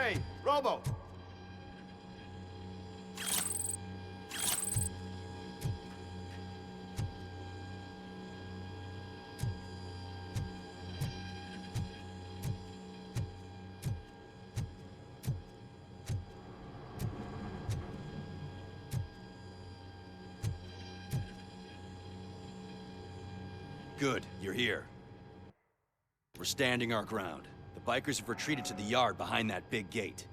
Hey, Robo! Good, you're here. We're standing our ground. The bikers have retreated to the yard behind that big gate.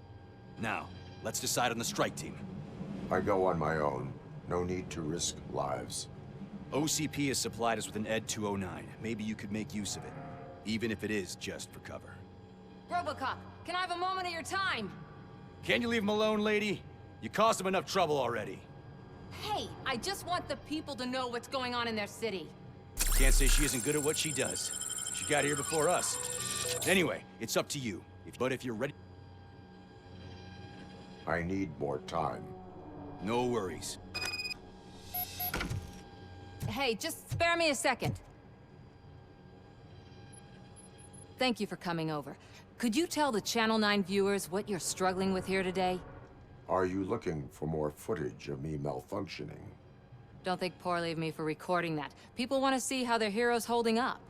Now, let's decide on the strike team. I go on my own. No need to risk lives. OCP has supplied us with an ED 209. Maybe you could make use of it, even if it is just for cover. Robocop, can I have a moment of your time? Can you leave him alone, lady? You caused him enough trouble already. Hey, I just want the people to know what's going on in their city. Can't say she isn't good at what she does. She got here before us. Anyway, it's up to you. But if you're ready... I need more time. No worries. Hey, just spare me a second. Thank you for coming over. Could you tell the Channel 9 viewers what you're struggling with here today? Are you looking for more footage of me malfunctioning? Don't think poorly of me for recording that. People want to see how their hero's holding up.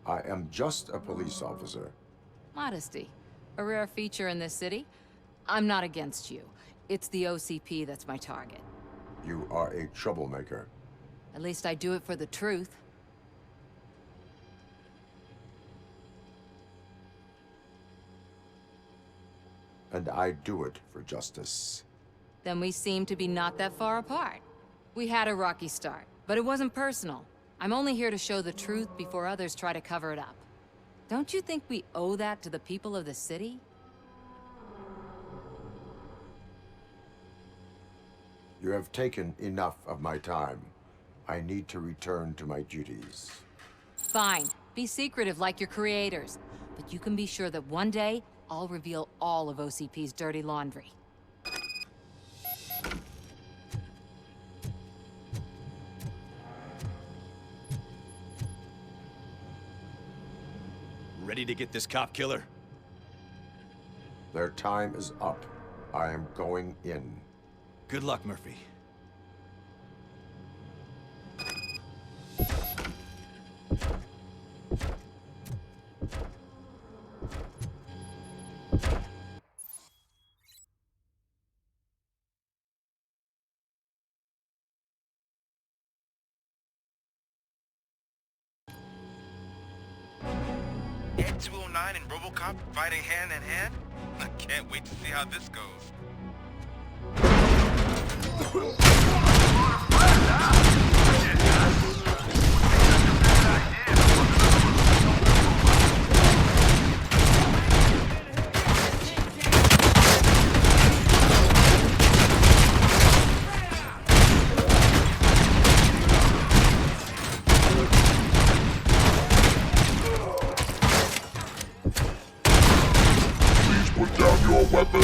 I am just a police officer. Modesty. A rare feature in this city. I'm not against you. It's the OCP that's my target. You are a troublemaker. At least I do it for the truth. And I do it for justice. Then we seem to be not that far apart. We had a rocky start, but it wasn't personal. I'm only here to show the truth before others try to cover it up. Don't you think we owe that to the people of the city? You have taken enough of my time. I need to return to my duties. Fine. Be secretive like your creators. But you can be sure that one day, I'll reveal all of OCP's dirty laundry. Ready to get this cop killer? Their time is up. I am going in. Good luck, Murphy. Ed 209 and Robocop fighting hand in hand? I can't wait to see how this goes. Put down your weapon!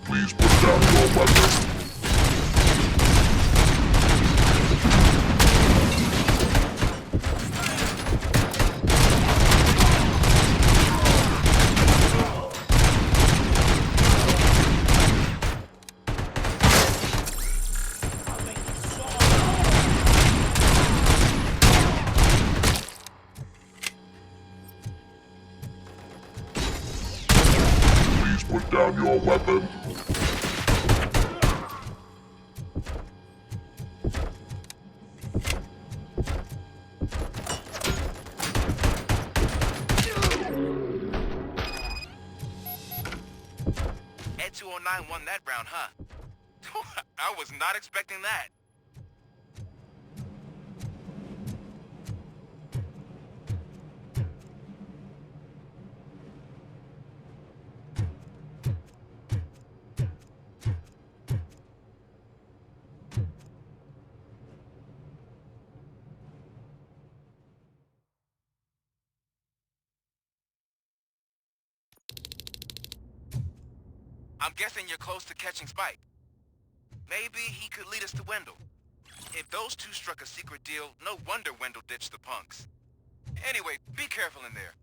Please put down your weapon. put down your weapon. Ed 209 won that round, huh? I was not expecting that. I'm guessing you're close to catching Spike. Maybe he could lead us to Wendell. If those two struck a secret deal, no wonder Wendell ditched the punks. Anyway, be careful in there.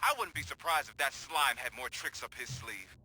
I wouldn't be surprised if that slime had more tricks up his sleeve.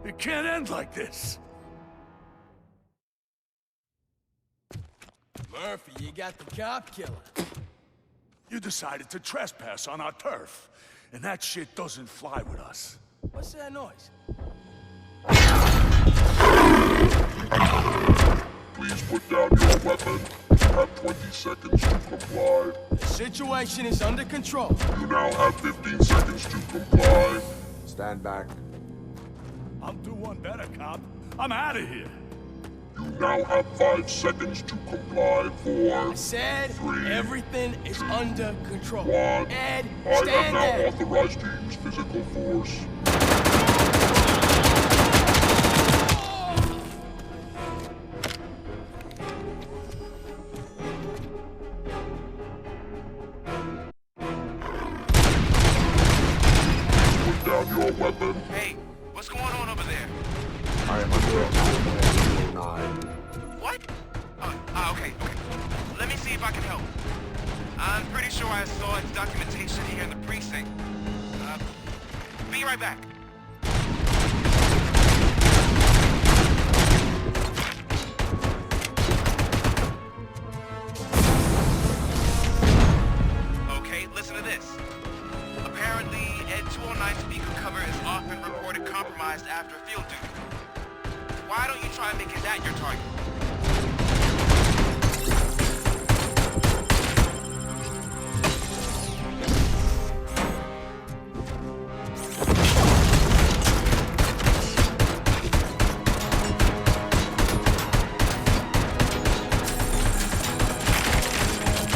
It can't end like this. Murphy, you got the cop killer. You decided to trespass on our turf, and that shit doesn't fly with us. What's that noise? Please put down your weapon. have 20 seconds to comply. The situation is under control. You now have 15 seconds to comply. Stand back. I'm doing better, cop. I'm out of here. You now have 5 seconds to comply. 4, I said 3, everything is under control. 1. Ed, I have stand now there. authorized to use physical force. Put down your weapon. Hey, what's going on over there? I am under attack by 209. What? Okay. Let me see if I can help. I'm pretty sure I saw its documentation here in the precinct. Be right back. Okay, listen to this. Apparently, Ed 209 speaker cover is often reported compromised after field duty. Why don't you try making that your target?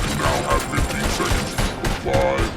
You now have 15 seconds to comply.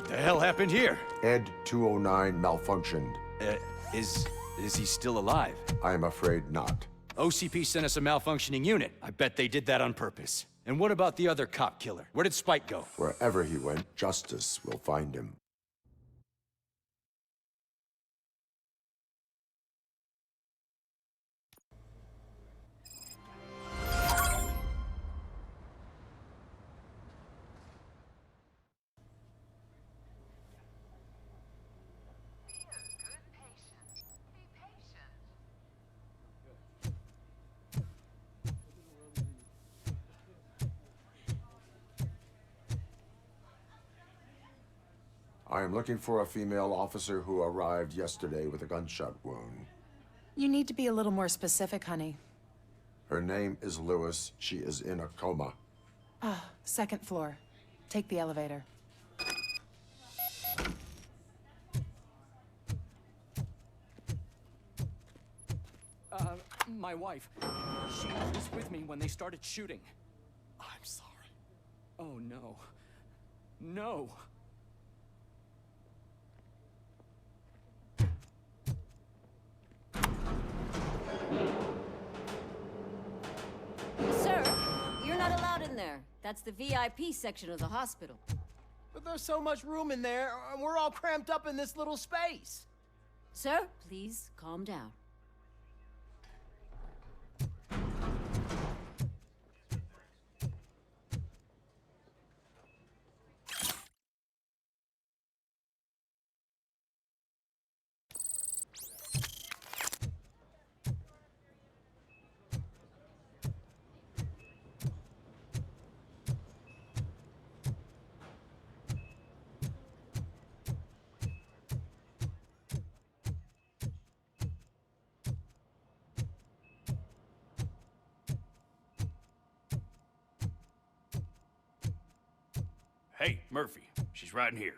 What the hell happened here? Ed 209 malfunctioned. Is he still alive? I am afraid not. OCP sent us a malfunctioning unit. I bet they did that on purpose. And what about the other cop killer? Where did Spike go? Wherever he went, justice will find him. I am looking for a female officer who arrived yesterday with a gunshot wound. You need to be a little more specific, honey. Her name is Lewis. She is in a coma. Ah, second floor. Take the elevator. My wife. She was with me when they started shooting. I'm sorry. Oh, no. No. Sir, you're not allowed in there. That's the VIP section of the hospital. But there's so much room in there, and we're all cramped up in this little space. Sir, please calm down. Hey, Murphy. She's right in here.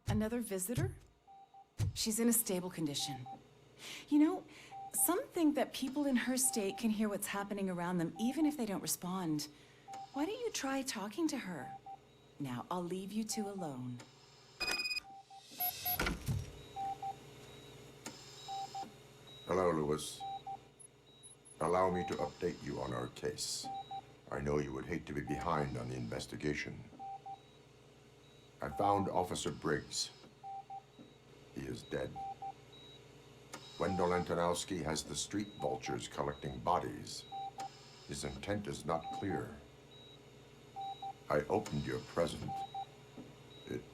Another visitor? She's in a stable condition. You know, some think that people in her state can hear what's happening around them even if they don't respond. Why don't you try talking to her? Now, I'll leave you two alone. Hello, Lewis. Allow me to update you on our case. I know you would hate to be behind on the investigation. I found Officer Briggs. He is dead. Wendell Antonowski has the street vultures collecting bodies. His intent is not clear. I opened your present. It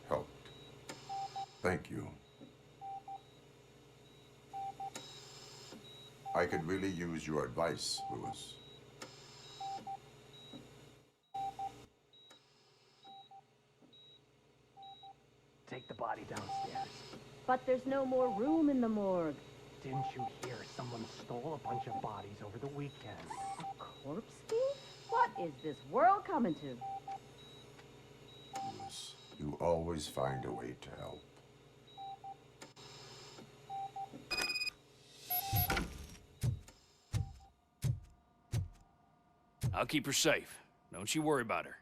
helped. Thank you. I could really use your advice, Lewis. Take the body downstairs. But there's no more room in the morgue. Didn't you hear someone stole a bunch of bodies over the weekend? A corpse thief? What is this world coming to? Lewis, you always find a way to help. I'll keep her safe. Don't you worry about her.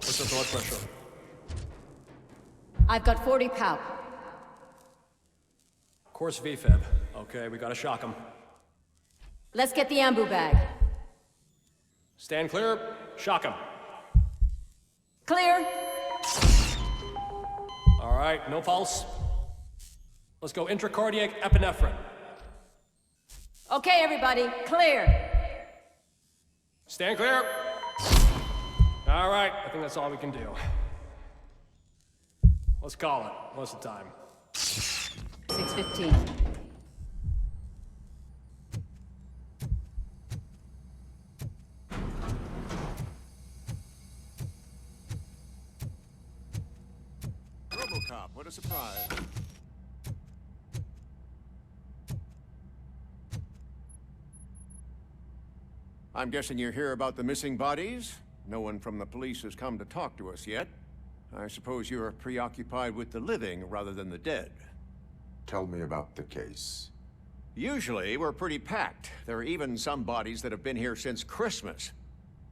What's the blood pressure? I've got 40 pow. Course VFib. Okay, we gotta shock him. Let's get the ambu bag. Stand clear. Shock him. Clear. All right, no pulse. Let's go intracardiac epinephrine. Okay, everybody, clear. Stand clear. All right, I think that's all we can do. Let's call it. What's the time? 6:15. Robocop, what a surprise. I'm guessing you're here about the missing bodies? No one from the police has come to talk to us yet. I suppose you're preoccupied with the living rather than the dead. Tell me about the case. Usually, we're pretty packed. There are even some bodies that have been here since Christmas.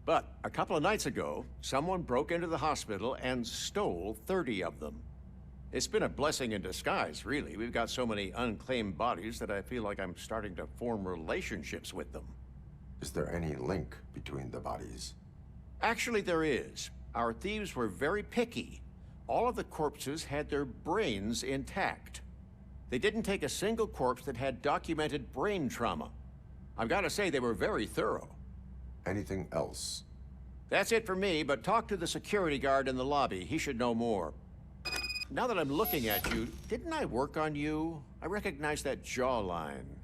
But a couple of nights ago, someone broke into the hospital and stole 30 of them. It's been a blessing in disguise, really. We've got so many unclaimed bodies that I feel like I'm starting to form relationships with them. Is there any link between the bodies? Actually, there is. Our thieves were very picky. All of the corpses had their brains intact. They didn't take a single corpse that had documented brain trauma. I've got to say, they were very thorough. Anything else? That's it for me, but talk to the security guard in the lobby. He should know more. Now that I'm looking at you, didn't I work on you? I recognize that jawline.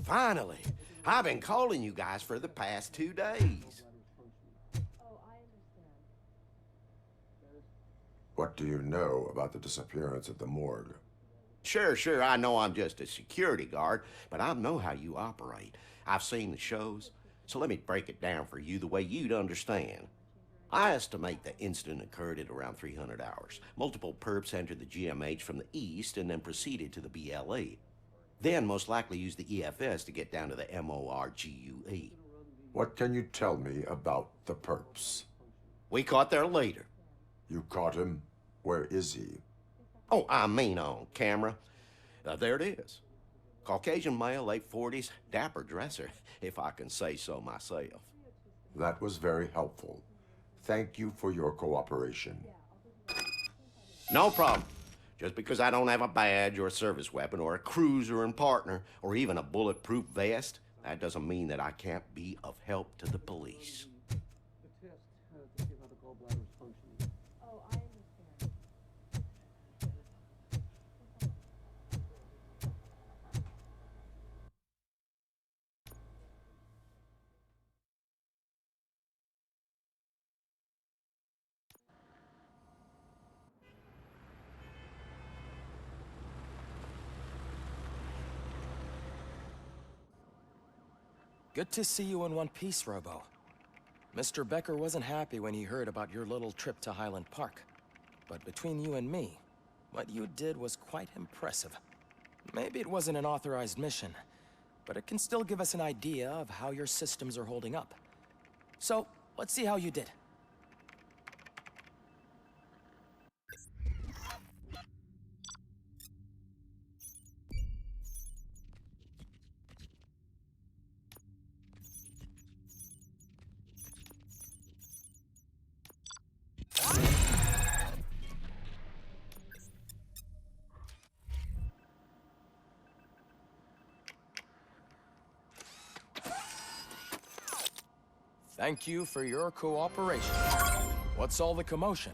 Finally! I've been calling you guys for the past 2 days. What do you know about the disappearance at the morgue? Sure, I know I'm just a security guard, but I know how you operate. I've seen the shows, so let me break it down for you the way you'd understand. I estimate the incident occurred at around 300 hours. Multiple perps entered the GMH from the east and then proceeded to the BLE. Then most likely used the EFS to get down to the MORGUE. What can you tell me about the perps? We caught their leader. You caught him? Where is he? Oh, I mean on camera. There it is. Caucasian male, late 40s, dapper dresser, if I can say so myself. That was very helpful. Thank you for your cooperation. No problem. Just because I don't have a badge or a service weapon or a cruiser and partner or even a bulletproof vest, that doesn't mean that I can't be of help to the police. Good to see you in one piece, Robo. Mr. Becker wasn't happy when he heard about your little trip to Highland Park. But between you and me, what you did was quite impressive. Maybe it wasn't an authorized mission, but it can still give us an idea of how your systems are holding up. So, let's see how you did. Thank you for your cooperation. What's all the commotion?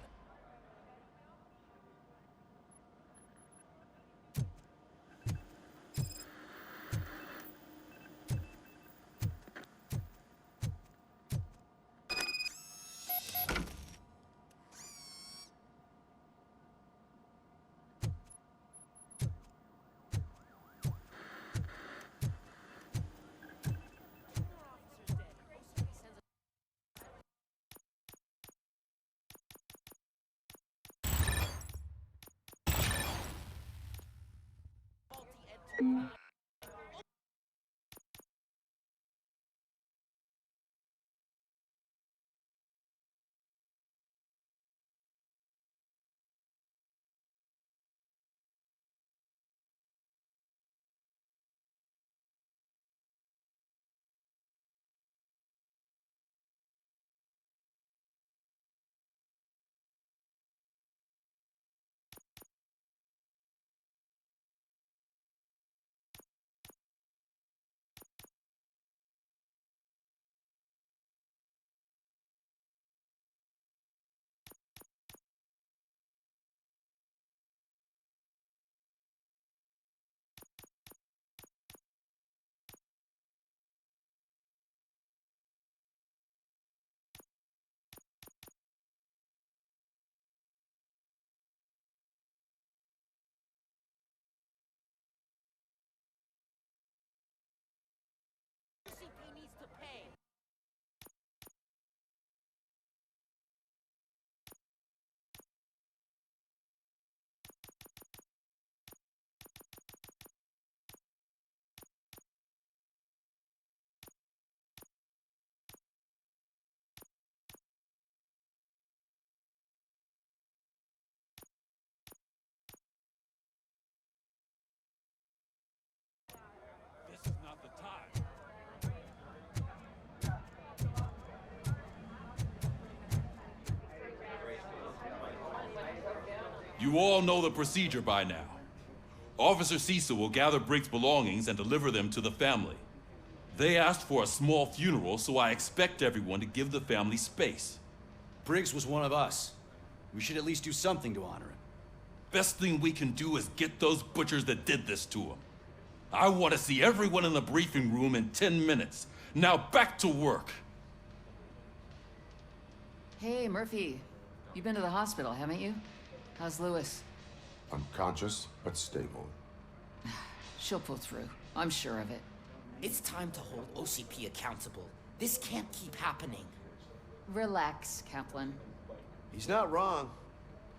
This is not the time. You all know the procedure by now. Officer Cecil will gather Briggs' belongings and deliver them to the family. They asked for a small funeral, so I expect everyone to give the family space. Briggs was one of us. We should at least do something to honor him. Best thing we can do is get those butchers that did this to him. I want to see everyone in the briefing room in 10 minutes. Now back to work. Hey, Murphy. You've been to the hospital, haven't you? How's Lewis? Unconscious, but stable. She'll pull through. I'm sure of it. It's time to hold OCP accountable. This can't keep happening. Relax, Kaplan. He's not wrong.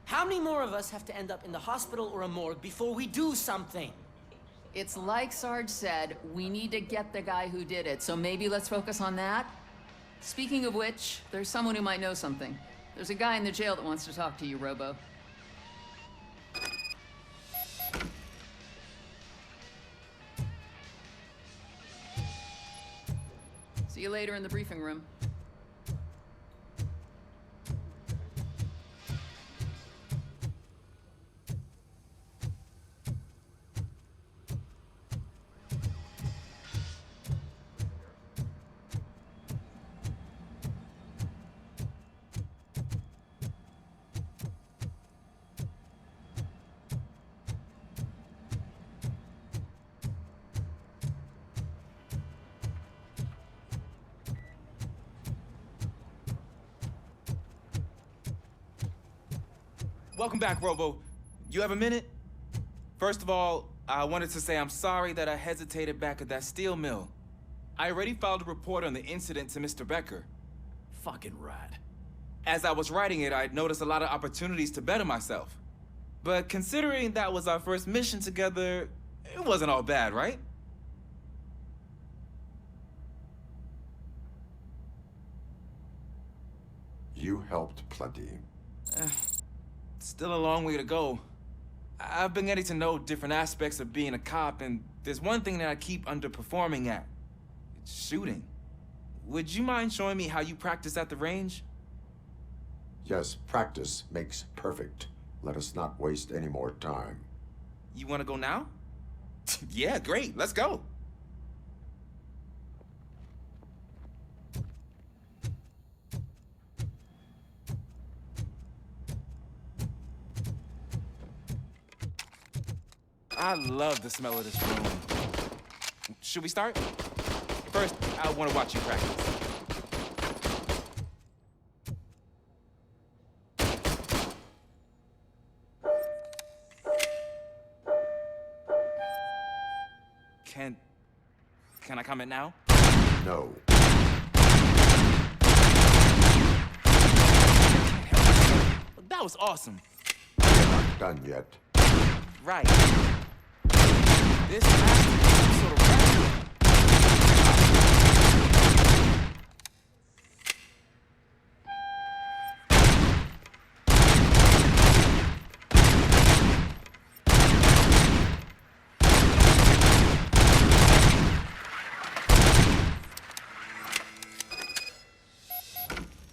How many more of us have to end up in the hospital or a morgue before we do something? It's like Sarge said, we need to get the guy who did it, so maybe let's focus on that? Speaking of which, there's someone who might know something. There's a guy in the jail that wants to talk to you, Robo. See you later in the briefing room. Welcome back, Robo. You have a minute? First of all, I wanted to say I'm sorry that I hesitated back at that steel mill. I already filed a report on the incident to Mr. Becker. Fucking rad. As I was writing it, I'd noticed a lot of opportunities to better myself. But considering that was our first mission together, it wasn't all bad, right? You helped plenty. Still a long way to go. I've been getting to know different aspects of being a cop, and there's one thing that I keep underperforming at. It's shooting. Would you mind showing me how you practice at the range? Yes, practice makes perfect. Let us not waste any more time. You want to go now? Yeah, great. Let's go. I love the smell of this room. Should we start? First, I want to watch you practice. Can I comment now? No. That was awesome. We're not done yet. Right. This has to be some sort of record.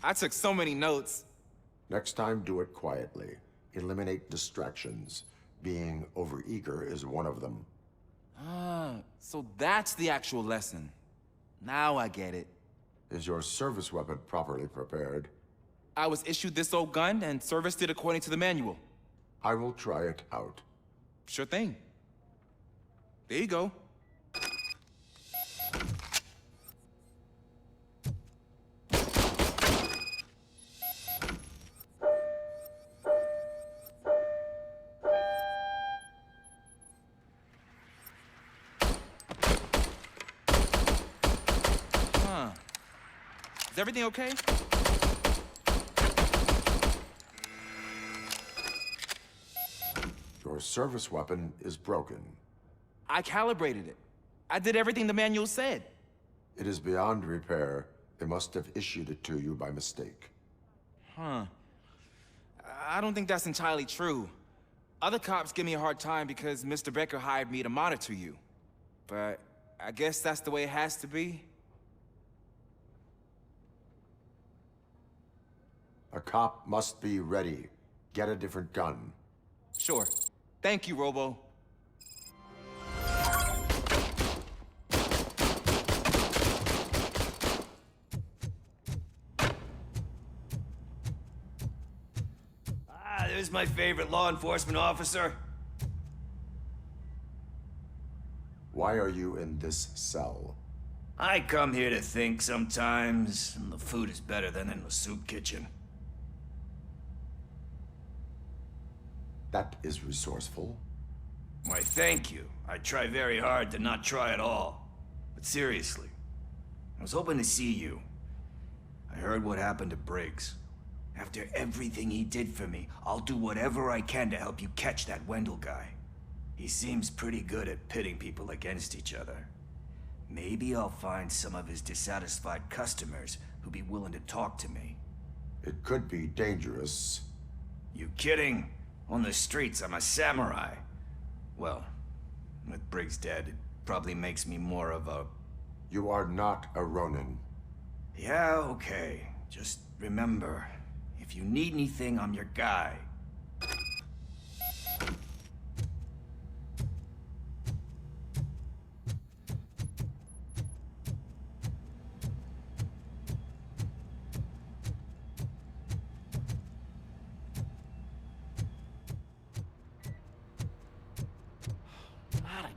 I took so many notes. Next time, do it quietly. Eliminate distractions. Being overeager is one of them. Ah, so that's the actual lesson. Now I get it. Is your service weapon properly prepared? I was issued this old gun and serviced it according to the manual. I will try it out. Sure thing. There you go. Is everything okay? Your service weapon is broken. I calibrated it. I did everything the manual said. It is beyond repair. They must have issued it to you by mistake. Huh. I don't think that's entirely true. Other cops give me a hard time because Mr. Becker hired me to monitor you. But I guess that's the way it has to be. A cop must be ready. Get a different gun. Sure. Thank you, Robo. Ah, there's my favorite law enforcement officer. Why are you in this cell? I come here to think sometimes, and the food is better than in the soup kitchen. That is resourceful. Why, thank you. I try very hard to not try at all. But seriously, I was hoping to see you. I heard what happened to Briggs. After everything he did for me, I'll do whatever I can to help you catch that Wendell guy. He seems pretty good at pitting people against each other. Maybe I'll find some of his dissatisfied customers who'd be willing to talk to me. It could be dangerous. You kidding? On the streets, I'm a samurai. Well, with Briggs dead, it probably makes me more of a... You are not a Ronin. Yeah, okay. Just remember, if you need anything, I'm your guy.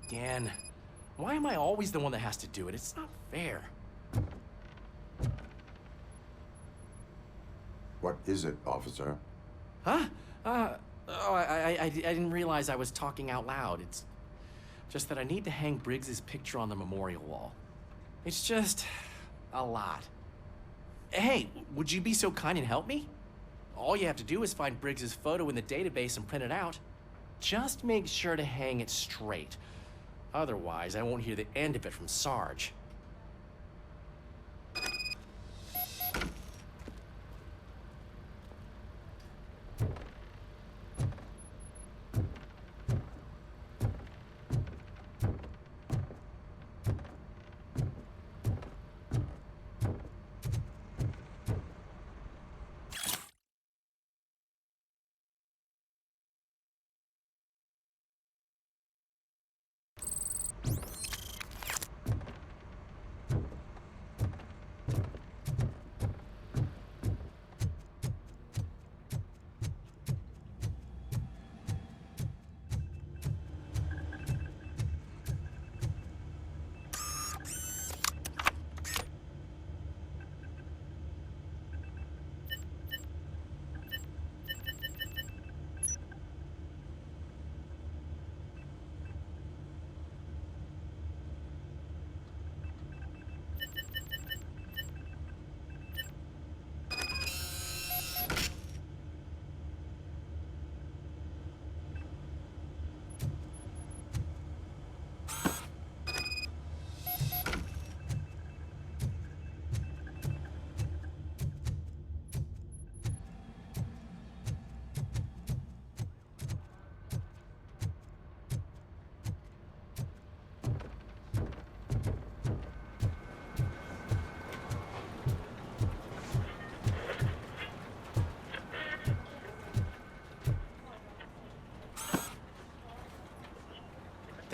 Again. Why am I always the one that has to do it? It's not fair. What is it, officer? Huh? I didn't realize I was talking out loud. It's just that I need to hang Briggs's picture on the memorial wall. It's just a lot. Hey, would you be so kind and help me? All you have to do is find Briggs's photo in the database and print it out. Just make sure to hang it straight. Otherwise, I won't hear the end of it from Sarge.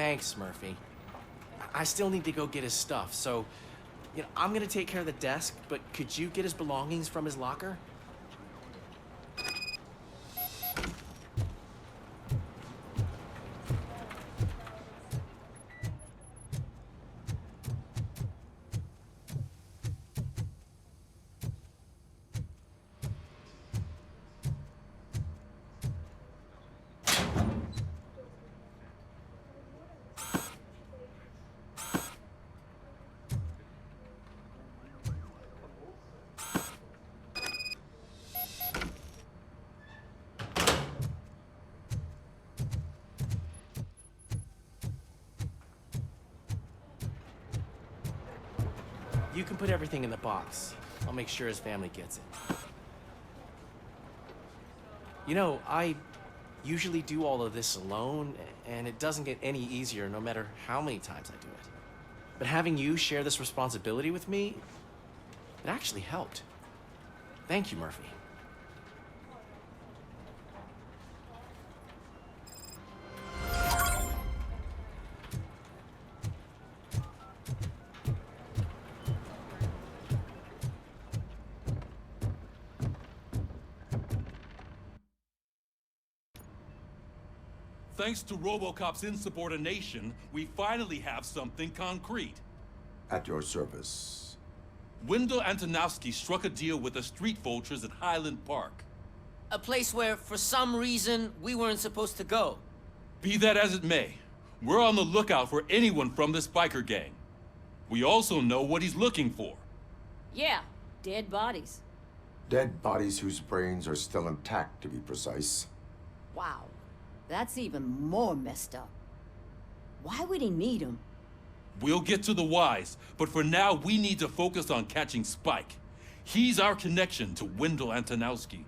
Thanks, Murphy. I still need to go get his stuff, so... I'm gonna take care of the desk, but could you get his belongings from his locker? You can put everything in the box. I'll make sure his family gets it. I usually do all of this alone, and it doesn't get any easier no matter how many times I do it. But having you share this responsibility with me, it actually helped. Thank you, Murphy. Thanks to Robocop's insubordination, we finally have something concrete. At your service. Wendell Antonowski struck a deal with the street vultures at Highland Park. A place where, for some reason, we weren't supposed to go. Be that as it may, we're on the lookout for anyone from this biker gang. We also know what he's looking for. Yeah, dead bodies. Dead bodies whose brains are still intact, to be precise. Wow, that's even more messed up. Why would he need them? We'll get to the whys, but for now we need to focus on catching Spike. He's our connection to Wendell Antonowski.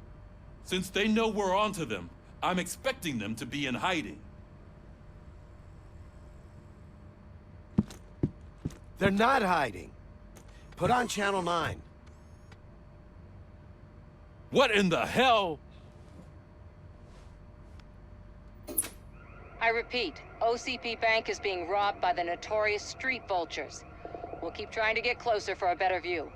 Since they know we're onto them, I'm expecting them to be in hiding. They're not hiding. Put on Channel 9. What in the hell? I repeat, OCP Bank is being robbed by the notorious street vultures. We'll keep trying to get closer for a better view.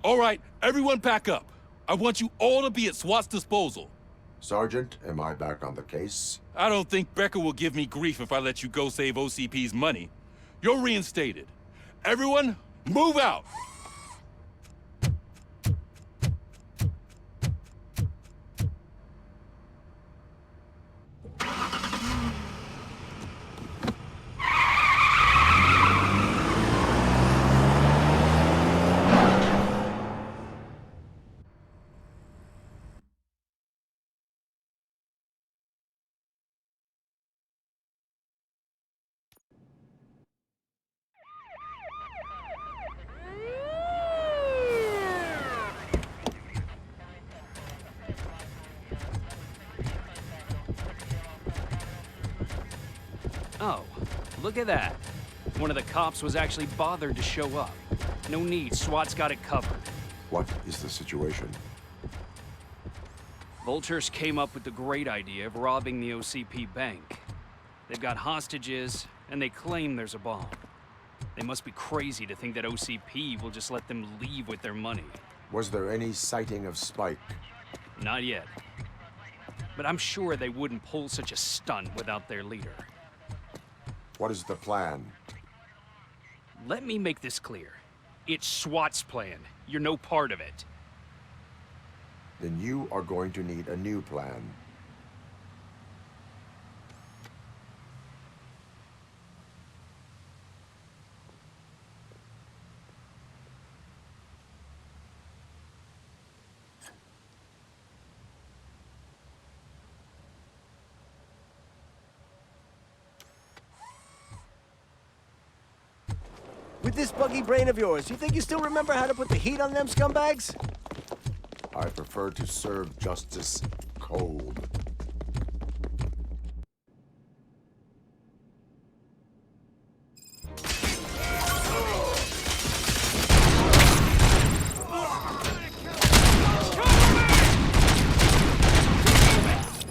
All right, everyone pack up. I want you all to be at SWAT's disposal. Sergeant, am I back on the case? I don't think Becker will give me grief if I let you go save OCP's money. You're reinstated. Everyone, move out! Oh, look at that. One of the cops was actually bothered to show up. No need, SWAT's got it covered. What is the situation? Vultures came up with the great idea of robbing the OCP bank. They've got hostages, and they claim there's a bomb. They must be crazy to think that OCP will just let them leave with their money. Was there any sighting of Spike? Not yet. But I'm sure they wouldn't pull such a stunt without their leader. What is the plan? Let me make this clear. It's SWAT's plan. You're no part of it. Then you are going to need a new plan. With this buggy brain of yours, you think you still remember how to put the heat on them scumbags? I prefer to serve justice cold.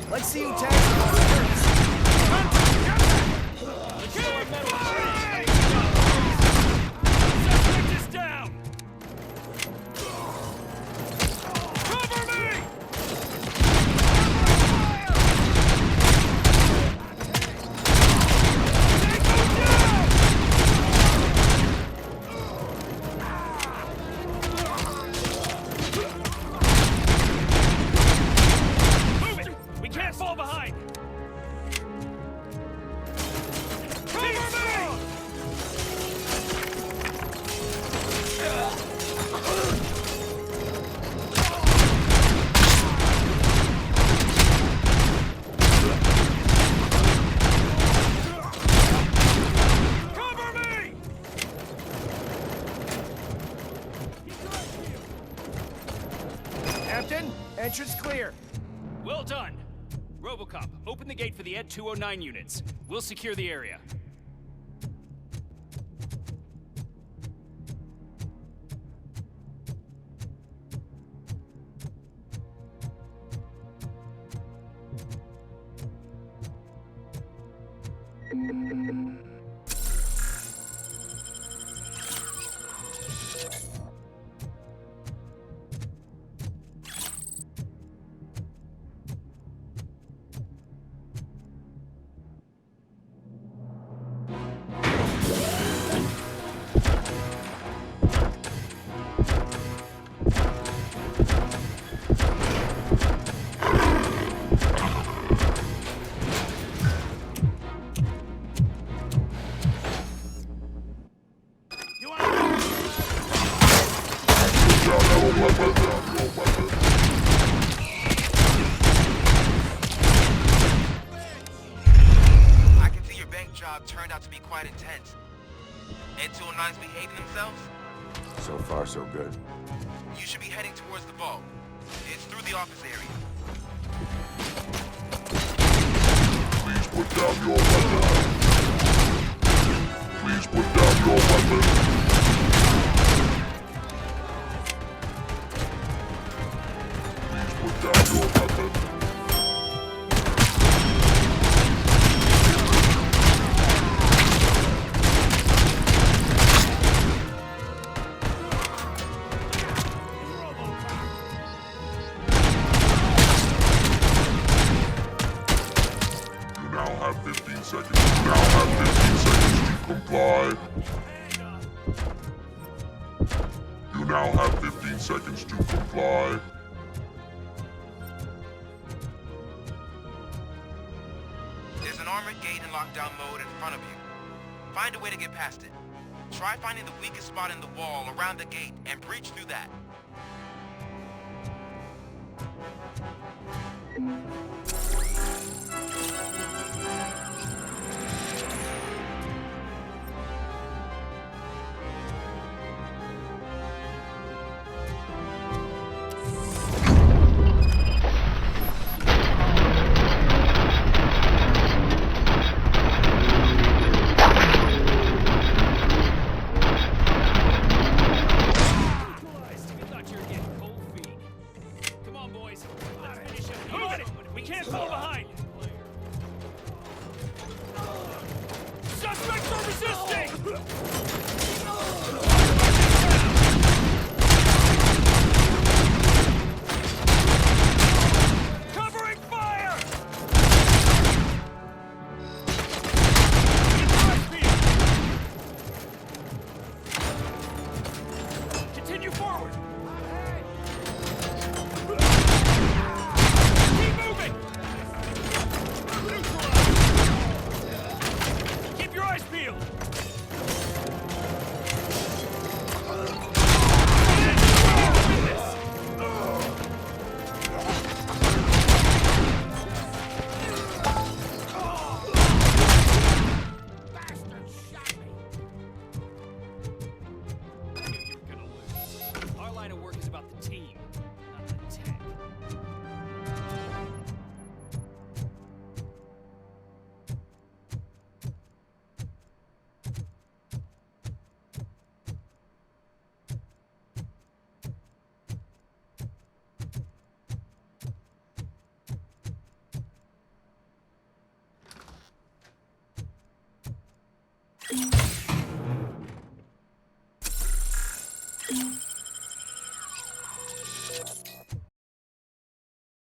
Let's see who tags him on first. Suspect is down! Cover me! Move it! We can't fall behind! Cover me! Cover me! Captain, entrance clear. Well done. Robocop, open the gate for the Ed 209 units. We'll secure the area. I can see your bank job turned out to be quite intense. Ed 209's behaving themselves? So far, so good. You should be heading towards the vault. It's through the office area. Please put down your weapon. Please put down your weapon. Please put down your weapon. You now have 15 seconds. You now have 15 seconds to comply. You now have 15 seconds to comply. There's an armored gate in lockdown mode in front of you. Find a way to get past it. Try finding the weakest spot in the wall around the gate and breach through that. You thought you were getting cold feet. Come on, boys. Let's finish him. Come on! We can't fall behind! Suspects are resisting!